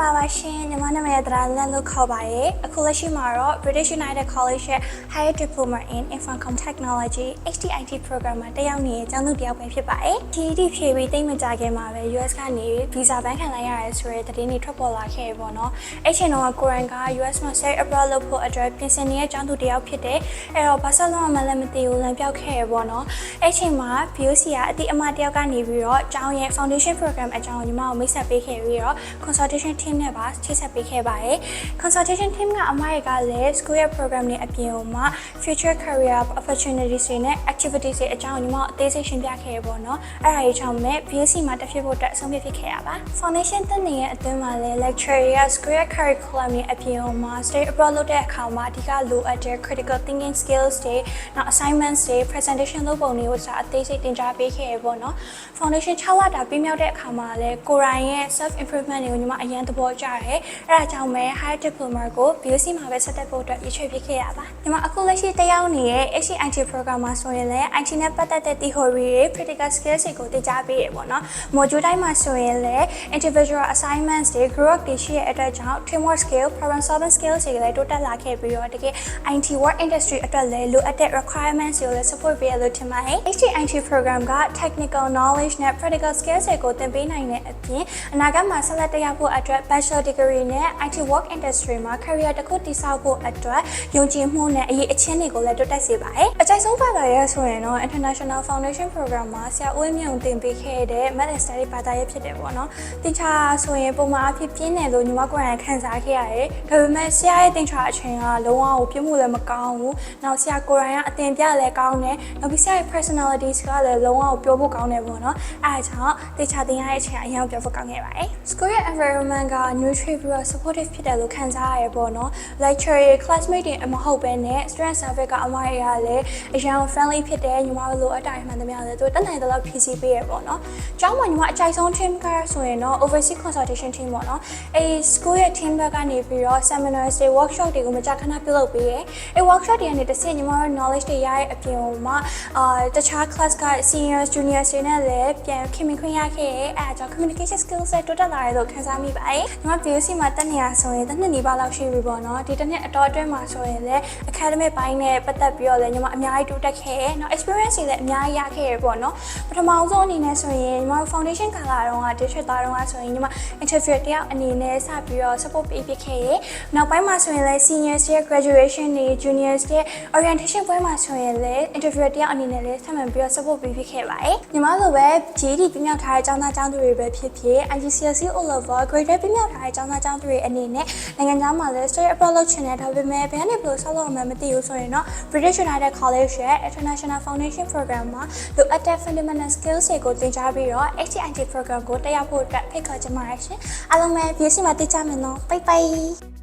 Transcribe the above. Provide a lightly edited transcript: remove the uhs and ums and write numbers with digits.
လာပါရှင်ညီမနာမည်သဒ္ဒါလန်လို့ခေါ်ပါတယ်အခုလက်ရှိမှာတော့ British United College ရဲ့ Higher Diploma in Information Technology HTIT program မှာတက်ရောက်နေတဲ့ကျောင်းသူတစ်ယောက်ပဲဖြစ်ပါတယ် TET ဖြေပြီးတိတ်မကြခင်မှာပဲ US ကနေ visa ဘန်းခံလိုက်ရတယ်ဆိုတဲ့သတင်းတွေထွက်ပေါ်လာခဲ့ပေါ့နော်အဲ့ချိန်တော့ကိုရန်က US မှာ stay abroad လုပ်ဖို့အတွက်ပြင်ဆင်နေတဲ့ကျောင်းသူတစ်ယောက်ဖြစ်တယ်အဲ့တော့ဘာဆက်လုံးမှလည်းမသိဘူးလမ်းပြောက်ခဲ့ရပေါ့နော်အဲ့ချိန်မှာ VOC ကအတိအမတစ်ယောက်ကနေပြီးတော့ကျောင်းရဲ့ foundation program အကြောင်းကိုညီမကိုမိတ်ဆက်ပေးခဲ့ပြီးတော့ consultation team နဲ့ပါချိတ်ဆက်ပေးခဲ့ပါတယ် consultation team ကအမတွေကလည်း school ရဲ့ program တွေအပြင်မှာ future career opportunities တွေနဲ့ activities တွေအကြောင်းညီမအသေးစိတ်ရှင်းပြခဲ့ရပေါ့နော်အဲ့ဒါကြီးကြောင့်မဲ့ VOC မှာတက်ဖြစ်ဖို့အတွက်အဆုံးဖြတ်ဖြစ်ခဲ့ရပါ foundation တက်နေရဲ့အတွင်းမှာလည်း lecture တွေက school ရဲ့ curriculum တွေအပြင်မှာ stay abroad လုပ်တဲ့အခါမှာအဓိကလိုအပ်တဲ့ critical thinking skills တွေနောက် assignments တွေ presentation လုပ်ပုံတွေကိုစအသေးစိတ်သင်ကြားပေးခဲ့ရပေါ့နော် foundation 6လတာပြီးမြောက်တဲ့အခါမှာလည်းကိုရိုင်းရဲ့ self improvement တွေကိုညီမအရင်သဘောကျတယ်အဲ့ဒါကြောင့်ပဲ higher diploma ကို VOC မှာပဲဆက်တက်ဖို့အတွက်ရွေးချယ်ဖြစ်ခဲ့ရပါညီမအခုလက်ရှိတက်ရောက်နေတဲ့ HTIT program မှာဆိုရင်လည်း IT နဲ့ပတ်သက်တဲ့ theory တွေ practical skills တွေကိုသင်ကြားပေးရပေါ့နော် module တိုင်းမှာဆိုရင်လည်း individual assignments တွေ group တွေရှိတဲ့အတွက်ကြောင့် teamwork skill problem solving skills တွေလည်းတိုးတက်လာခဲ့ပြီးတော့တကယ် IT work industry အတွက်လည်းလိုအပ်တဲ့ requirements တွေကိုလည်း support ပေးရလို့ထင်ပါတယ် HTIT program က technical knowledge နဲ့ practical skills တွေကိုသင်ပေးနိုင်တဲ့အပြင်အနာဂတ်မှာဆက်လက်တက်ရောက်ဖို့အတွက် bachelor degree နဲ့ IT work industry မှာ career တစ်ခုတည်ဆောက်ဖို့အတွက်ယုံကြည်မှုနဲ့အရေးအချင်းတွေကိုလည်းတိုးတက်စေပါတယ်အကြိုက်ဆုံးဘာသာရေးဆိုရင်တော့ International Foundation Program မှာဆရာဦးမြင့်သင်ပေးခဲ့တဲ့ Math and Study ဘာသာရေးဖြစ်တယ်ပေါ့နော်သင်္ချာဆိုရင်ပုံမှန်အဖြစ်ပြင်းတယ်လို့ညီမကိုယ်တိုင်ခံစားခဲ့ရတယ်ဒါပေမဲ့ဆရာရဲ့သင်္ချာအချိန်ကလုံးဝကိုပြင်းမှုလည်းမကောင်းဘူးနောက်ဆရာကိုယ်တိုင်ကအသင်ပြလည်းကောင်းတယ်နောက်ပြီးဆရာရဲ့ personalities ကလည်းလုံးဝကိုပြောဖို့ကောင်းတယ်ပေါ့နော်အဲဒါကြောင့်သင်္ချာသင်ရတဲ့အချိန်အရင်ပြောဖို့ကောင်းခဲ့ပါတယ် School ရဲ့ environment က neutral ပြီးတော့ supportive ဖြစ်တယ်လို့ခံစားရရပေါ့နော် lecturer တွေ classmate တွေမဟုတ်ဘဲနဲ့ student service ကအမတွေကလည်းအရင် friendly ဖြစ်တယ်ညီမတို့လိုအပ်တာမှန်သမျှလည်းသူတက်နိုင်တဲ့လောက်ဖြည့်ဆည်းပေးရပေါ့နော်ကျောင်းမှာညီမအကြိုက်ဆုံး team ကဆိုရင်တော့ overseas consultation team ပေါ့နော်အဲ school ရဲ့ team ဘက်ကနေပြီးတော့ seminars တွေ workshop တွေကိုမကြာခဏပြုလုပ်ပေးတယ်အဲ workshop တွေကနေတစ်ဆင့်ညီမတို့ knowledge တွေရတဲ့အပြင်မှာတခြား class က seniors juniors တွေနဲ့လည်းပြန်ခင်မင်ခွင့်ရခဲ့ရဲအဲအကြောင်း communication skills တွေတိုးတက်လာတယ်လို့ခံစားမိပါတယ်ညီမ VOC မှာတက်နေရဆိုရင်တစ်နှစ်နီးပါးလောက်ရှိပြီပေါ့နော်ဒီတစ်နှစ်အတော်အတွင်းမှာဆိုရင်လည်း academic ဘိုင်းနဲ့ပတ်သက်ပြီးတော့လည်းညီမအများကြီးတိုးတက်ခဲ့ရဲနောက် experience တွေလည်းအများကြီးရခဲ့ရဲပေါ့နော်ပထမဆုံးအနေနဲ့ဆိုရင်ညီမ foundation ကာလာတုန်းက district သားတုန်းကဆိုရင်ညီမ interview တယောက်အနေနဲ့စပြီးတော့ support ပေးဖြစ်ခဲ့ရဲနောက်ပိုင်းမှာဆိုရင်လည်း seniors ရဲ့ graduation တွေ juniors ရဲ့ orientation ပွဲမှာဆိုရင်လည်း interview တယောက်အနေနဲ့လည်းဆက်မှန်ပြီးတော့ support ပေးဖြစ်ခဲ့ပါတယ်ညီမလိုပဲ GED ပြမြောက်ထားတဲ့ကျောင်းသားကျောင်းသူတွေပဲဖြစ်ဖြစ် IGCSE O level grade ပြမြောက်ထားတဲ့ကျောင်းသားကျောင်းသူတွေအနေနဲ့နိုင်ငံခြားမှာလည်း stay abroad လုပ်ချင်တယ်ဒါပေမဲ့ဘယ်ကနေဘယ်လိုဆောက်လုပ်ရမှန်းမသိဘူးဆိုရင်တော့ British United College ရဲ့ International Foundation Program မှာလိုအပ်တဲ့ fundamental skills တွေကိုသင်ကြားပြီးတော့ HTIT program ကိုတက်ရောက်ဖို့အတွက်ဖိတ်ခေါ်ချင်ပါတယ်ရှင်အားလုံးပဲ VOC မှာသိကြမယ်နော် bye bye